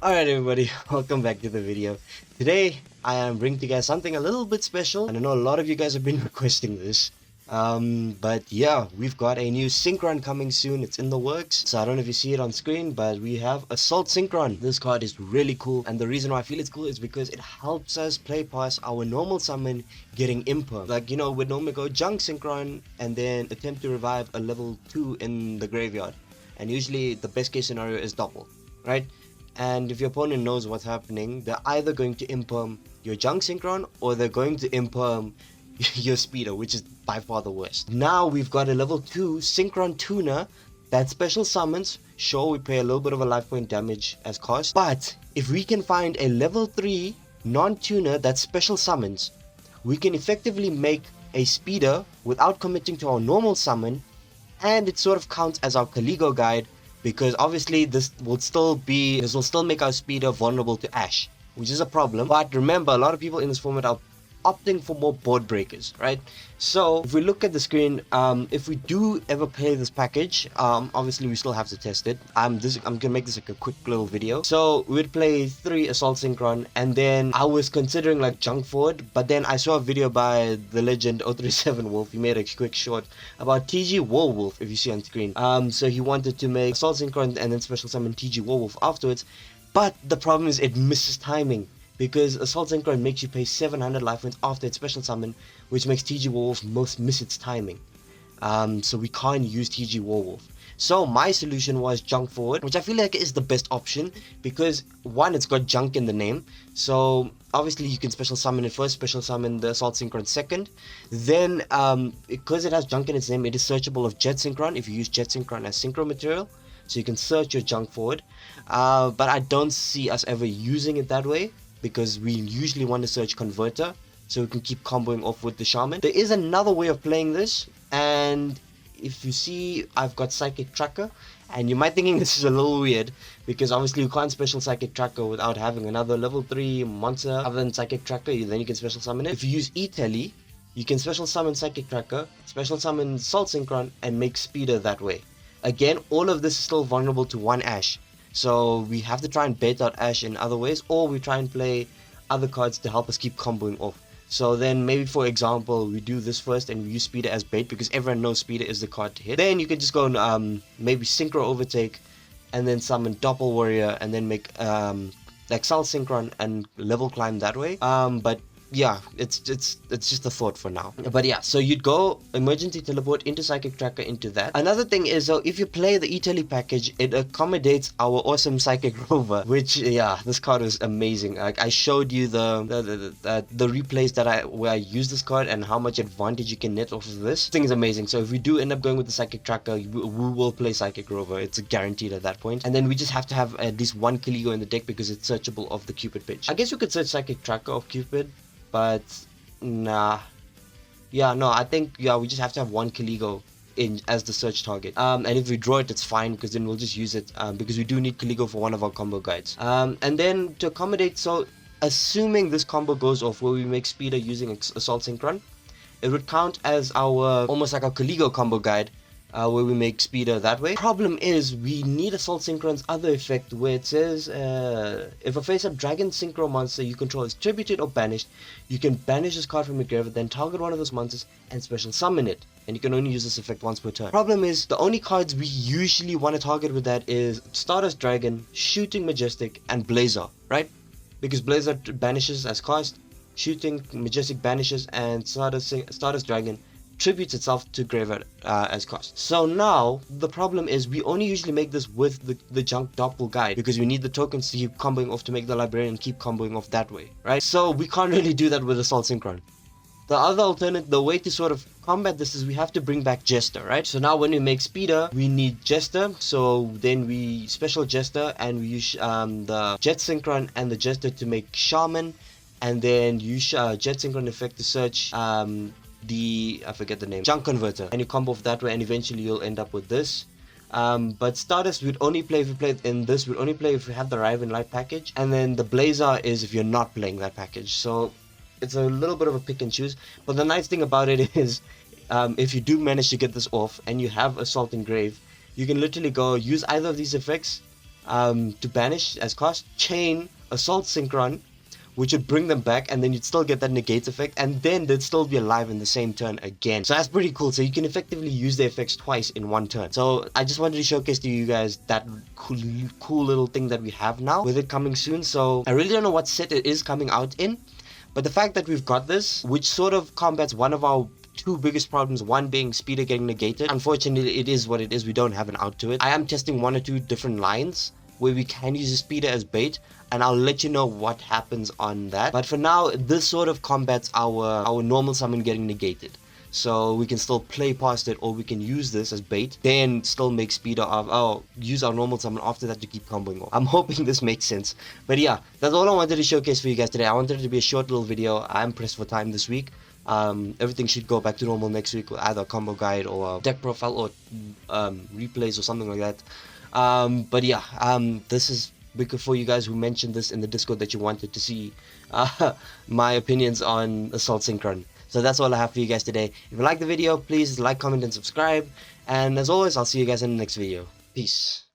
Alright everybody, welcome back to the video. Today I am bringing to you guys something a little bit special, and I know a lot of you guys have been requesting this. But yeah, we've got a new Synchron coming soon. It's in the works, so I don't know if you see it on screen, but we have Assault Synchron. This card is really cool, and the reason why I feel it's cool is because it helps us play past our normal summon getting imperm. Like, you know, we'd normally go Junk Synchron and then attempt to revive a level 2 in the graveyard, and usually the best case scenario is double, right? And if your opponent knows what's happening, they're either going to imperm your Junk Synchron or they're going to imperm your Speeder, which is by far the worst. Now we've got a level 2 Synchron Tuner that special summons. Sure, we pay a little bit of a life point damage as cost, but if we can find a level 3 non-tuner that special summons, we can effectively make a Speeder without committing to our normal summon, and it sort of counts as our Caligo guide, because obviously this will still make our Speeder vulnerable to Ash, which is a problem. But remember, a lot of people in this format are opting for more board breakers, right? So if we look at the screen, if we do ever play this package, obviously we still have to test it. I'm gonna make this like a quick little video. So we'd play 3 Assault Synchron, and then I was considering like Junk Forward, but then I saw a video by the legend 037 Wolf. He made a quick short about TG Warwolf, if you see on screen. So he wanted to make Assault Synchron and then special summon TG Warwolf afterwards, but the problem is it misses timing, because Assault Synchron makes you pay 700 life points after its special summon, which makes TG Warwolf miss its timing. So we can't use TG Warwolf. So my solution was Junk Forward, which I feel like is the best option, because one, it's got Junk in the name. So obviously you can special summon it first, special summon the Assault Synchron second. Then because it has Junk in its name, it is searchable of Jet Synchron if you use Jet Synchron as synchro material. So you can search your Junk Forward. But I don't see us ever using it that way, because we usually want to search Converter so we can keep comboing off with the Shaman. There is another way of playing this, and if you see, I've got Psychic Tracker, and you might thinking this is a little weird, because obviously you can't special Psychic Tracker without having another level 3 monster other than Psychic Tracker. Then you can special summon it. If you use E-Tele, you can special summon Psychic Tracker, special summon Assault Synchron, and make Speeder that way. Again, all of this is still vulnerable to one Ash, so we have to try and bait out Ash in other ways, or we try and play other cards to help us keep comboing off. So then maybe, for example, we do this first and we use Speeder as bait, because everyone knows Speeder is the card to hit. Then you can just go maybe Synchro Overtake and then summon Doppel Warrior and then make Excel Synchron and level climb that way. But yeah, it's just a thought for now. But yeah, so you'd go emergency teleport into Psychic Tracker into that. Another thing is, though, if you play the E-Tele package, it accommodates our awesome Psychic Rover, which, yeah, this card is amazing. Like, I showed you the replays where I use this card and how much advantage you can net off of this. This thing is amazing. So if we do end up going with the Psychic Tracker, we will play Psychic Rover. It's guaranteed at that point. And then we just have to have at least one Caligo in the deck, because it's searchable of the Cupid pitch. I guess we could search Psychic Tracker of Cupid, but nah. Yeah, no, I think, yeah, we just have to have one Caligo in as the search target. And if we draw it, it's fine, because then we'll just use it, because we do need Caligo for one of our combo guides. And then to accommodate, so assuming this combo goes off where we make Speeder using Assault Synchron, it would count as our, almost like our Caligo combo guide, where we make Speeder that way. Problem is, we need Assault Synchron's other effect, where it says, if a face-up Dragon Synchro monster you control is tributed or banished, you can banish this card from your graveyard, then target one of those monsters and special summon it. And you can only use this effect once per turn. Problem is, the only cards we usually want to target with that is Stardust Dragon, Shooting Majestic, and Blazer, right? Because Blazer banishes as cost, Shooting Majestic banishes, and Stardust Dragon tributes itself to graveyard as cost. So now the problem is, we only usually make this with the Junk Doppel guide, because we need the tokens to keep comboing off to make the Librarian keep comboing off that way, right? So we can't really do that with Assault Synchron. The other alternate, the way to sort of combat this, is we have to bring back Jester, right? So now when we make Speeder, we need Jester, so then we special Jester and we use the Jet Synchron and the Jester to make Shaman, and then use Jet Synchron effect to search I forget the name, Junk Converter, and you combo off that way, and eventually you'll end up with this. But Stardust we'd only play if we played in this, we'd only play if we have the Rive and Light package, and then the Blazer is if you're not playing that package. So it's a little bit of a pick and choose, but the nice thing about it is, if you do manage to get this off and you have Assault Engrave, you can literally go use either of these effects to banish as cost, chain Assault Synchron, which would bring them back, and then you'd still get that negate effect, and then they'd still be alive in the same turn again. So that's pretty cool. So you can effectively use the effects twice in one turn. So I just wanted to showcase to you guys that cool little thing that we have now with it coming soon. So I really don't know what set it is coming out in, but the fact that we've got this, which sort of combats one of our two biggest problems, one being speeder getting negated. Unfortunately, it is what it is. We don't have an out to it. I am testing one or two different lines where we can use a speeder as bait, and I'll let you know what happens on that. But for now, this sort of combats our normal summon getting negated. So we can still play past it, or we can use this as bait, then still make speeder of, use our normal summon after that to keep comboing off. I'm hoping this makes sense. But yeah, that's all I wanted to showcase for you guys today. I wanted it to be a short little video. I'm pressed for time this week. Everything should go back to normal next week with either a combo guide or a deck profile or replays or something like that. But yeah, this is because for you guys who mentioned this in the Discord that you wanted to see my opinions on Assault Synchron. So that's all I have for you guys today. If you like the video, please like, comment, and subscribe. And as always, I'll see you guys in the next video. Peace.